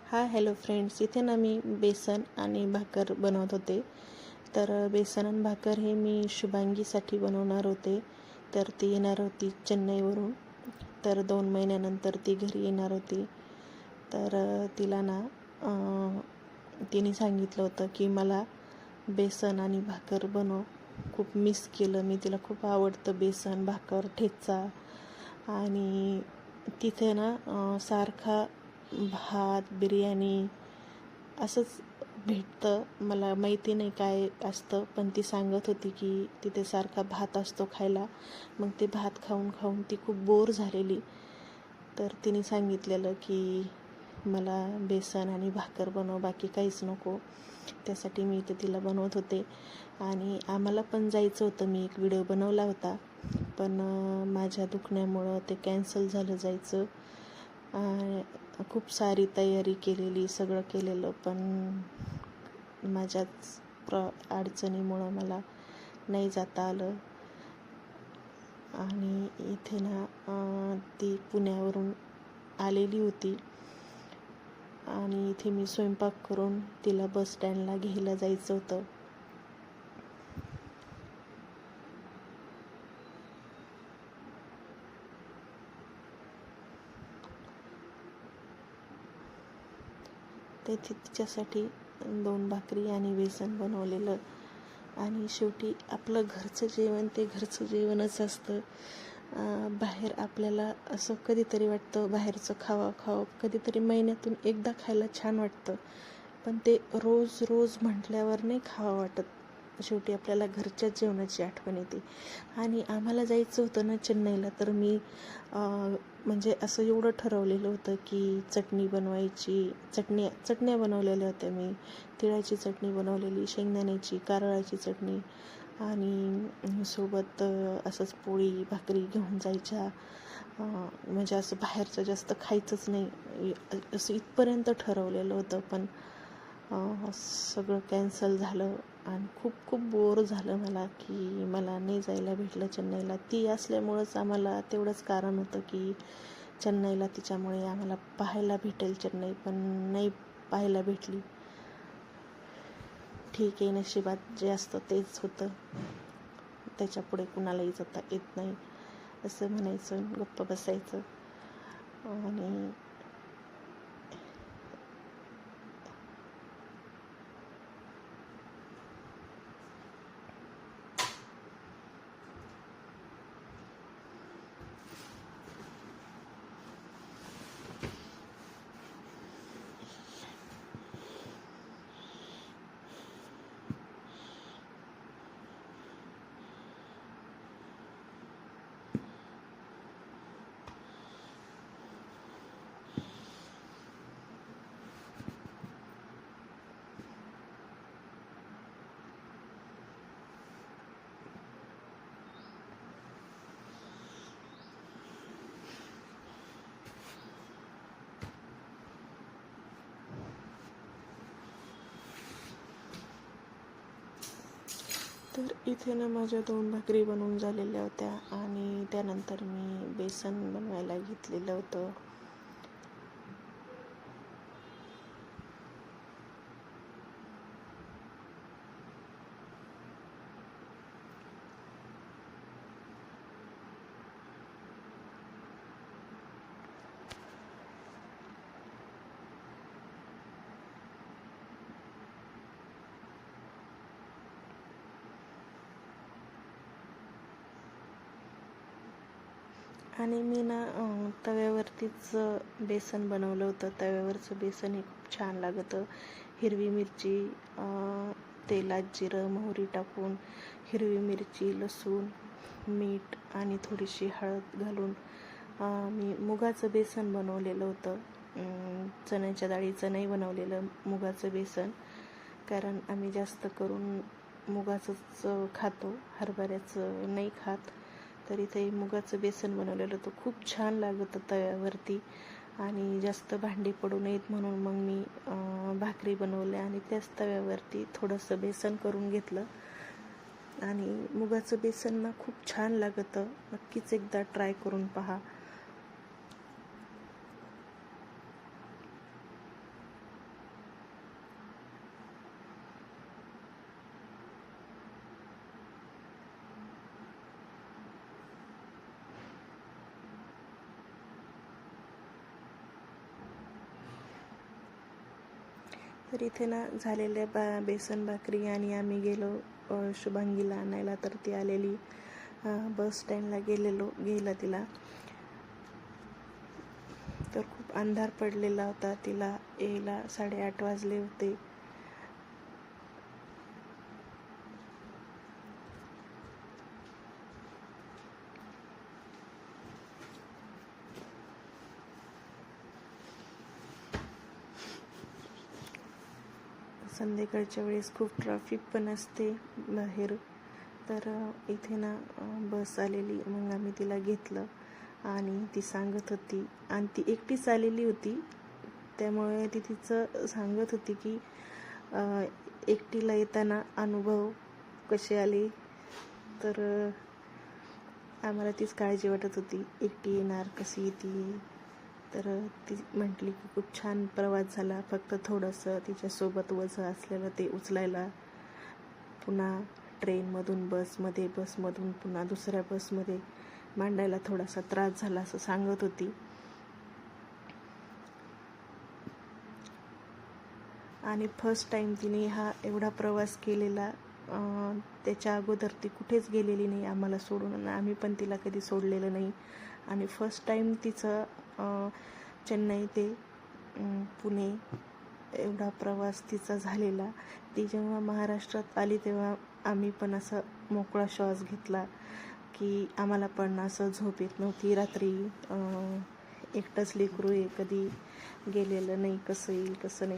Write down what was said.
Hello friends, इथे ना मी बेसन आणि भाकर बनवत होते. तर बेसन आणि भाकर हे मी शुभांगीसाठी बनवणार होते. तर ती येणार होती चेन्नईवरून. तर 2 महिन्यानंतर ती घरी येणार होती. तर तिला ना तिने सांगितलं होतं की मला बेसन आणि भाकर बनव. खूप मिस केलं मी तिला. खूप आवडतं बेसन, भाकर, ठेचा. आणि तिथे ना सारखा भात, बिर्याणी असंच भेटतं. मला माहिती नाही काय असतं, पण ती सांगत होती की तिथे सारखा भात असतो खायला. मग ते भात खाऊन खाऊन ती खूप बोर झालेली. तर तिने सांगितलेलं की मला बेसन आणि भाकर बनव, बाकी काहीच नको. त्यासाठी मी इथे तिला बनवत होते. आणि आम्हाला पण जायचं होतं. मी एक व्हिडिओ बनवला होता, पण माझ्या दुखण्यामुळं ते कॅन्सल झालं जायचं. खूप सारी तयारी केलेली, सगळं केलेलं, पण माझ्याच अडचणीमुळं मला नाही जाता आलं. आणि इथे ना ती पुण्यावरून आलेली होती आणि इथे मी स्वयंपाक करून तिला बस स्टँडला घ्यायला जायचं होतं. ते तिच्यासाठी 2 भाकरी आणि बेसन बनवलेलं. आणि शेवटी आपलं घरचं जेवण ते घरचं जेवणच असतं. बाहेर आपल्याला असं कधीतरी वाटतं बाहेरचं खावं, कधीतरी महिन्यातून एकदा खायला छान वाटतं, पण ते रोज रोज म्हटल्यावर नाही खावं वाटत. शेवटी आपल्याला घरच्याच जेवणाची आठवण येते. आणि आम्हाला जायचं होतं ना चेन्नईला. तर मी म्हणजे असं एवढं ठरवलेलं होतं की चटणी बनवायची. चटण्या बनवलेल्या होत्या मी. तिळाची चटणी बनवलेली, शेंगदाण्याची, कारळाची चटणी, आणि सोबत असंच पोळी भाकरी घेऊन जायच्या. म्हणजे असं बाहेरचं जास्त खायचंच नाही असं इथपर्यंत ठरवलेलं होतं. पण सगळं कॅन्सल झालं आणि खूप खूप बोर झालं मला की मला नाही जायला भेटलं चेन्नईला. ती असल्यामुळंच आम्हाला तेवढंच कारण होतं की चेन्नईला तिच्यामुळे आम्हाला पाहायला भेटेल चेन्नई, पण नाही पाहायला भेटली. ठीक आहे, नशिबात जे असतं तेच होतं. त्याच्यापुढे कुणालाही जाता येत नाही असं म्हणायचं, गप्प बसायचं. आणि तर इथे ना माझ्या 2 भाकरी बनवून झालेल्या होत्या आणि त्यानंतर मी बेसन बनवायला घेतलेलं होतं. आणि मी ना तव्यावरतीच बेसन बनवलं होतं. तव्यावरचं बेसन हे खूप छान लागतं. हिरवी मिरची, तेलात जिरं मोहरी टाकून हिरवी मिरची, लसूण, मीठ आणि थोडीशी हळद घालून मी मुगाचं बेसन बनवलेलं होतं. चण्याच्या डाळीचं नाही बनवलेलं, मुगाचं बेसन. कारण आम्ही जास्त करून मुगाचंच खातो, हरभऱ्याचं नाही खात. तर इथे मुगाचं बेसन बनवलेलं होतं. खूप छान लागतं तव्यावरती आणि जास्त भांडी पडू नयेत म्हणून मग मी भाकरी बनवल्या आणि त्याच तव्यावरती थोडंसं बेसन करून घेतलं. आणि मुगाचं बेसन ना खूप छान लागतं. नक्कीच एकदा ट्राय करून पहा. तर इथे ना झालेल्या बेसन भाकरी आणि आम्ही गेलो शुभांगीला आणायला. तर ती आलेली बस स्टँडला गेला तिला. तर खूप अंधार पडलेला होता, तिला यायला 8:30 वाजले होते. संध्याकाळच्या वेळेस खूप ट्रॅफिक पण असते बाहेर. तर इथे ना बस आलेली, मग आम्ही तिला घेतलं आणि ती सांगत होती, आणि ती एकटीच आलेली होती, त्यामुळे ती तिचं सांगत होती की एकटीला येताना अनुभव कसे आले. तर आम्हाला तीच काळजी वाटत होती, एकटी येणार कशी येते. तर ती म्हटली की खूप छान प्रवास झाला, फक्त थोडंसं तिच्यासोबत वजन असलेलं ते उचलायला, पुन्हा ट्रेनमधून बसमधून पुन्हा दुसऱ्या बसमध्ये मांडायला थोडासा त्रास झाला असं सांगत होती. आणि फर्स्ट टाईम तिने हा एवढा प्रवास केलेला. त्याच्या अगोदर ती कुठेच गेलेली नाही आम्हाला सोडून, आम्ही पण तिला कधी सोडलेलं नाही. आणि फर्स्ट टाईम तिचं चेन्नई ते पुणे एवढा प्रवास तिचा झालेला. ती जेव्हा महाराष्ट्रात आली तेव्हा आम्ही पण असं मोकळा श्वास घेतला की आम्हाला पण असं झोप येत नव्हती रात्री. एकटंच लेकरू आहे, कधी गेलेलं नाही, कसं येईल कसं नाही.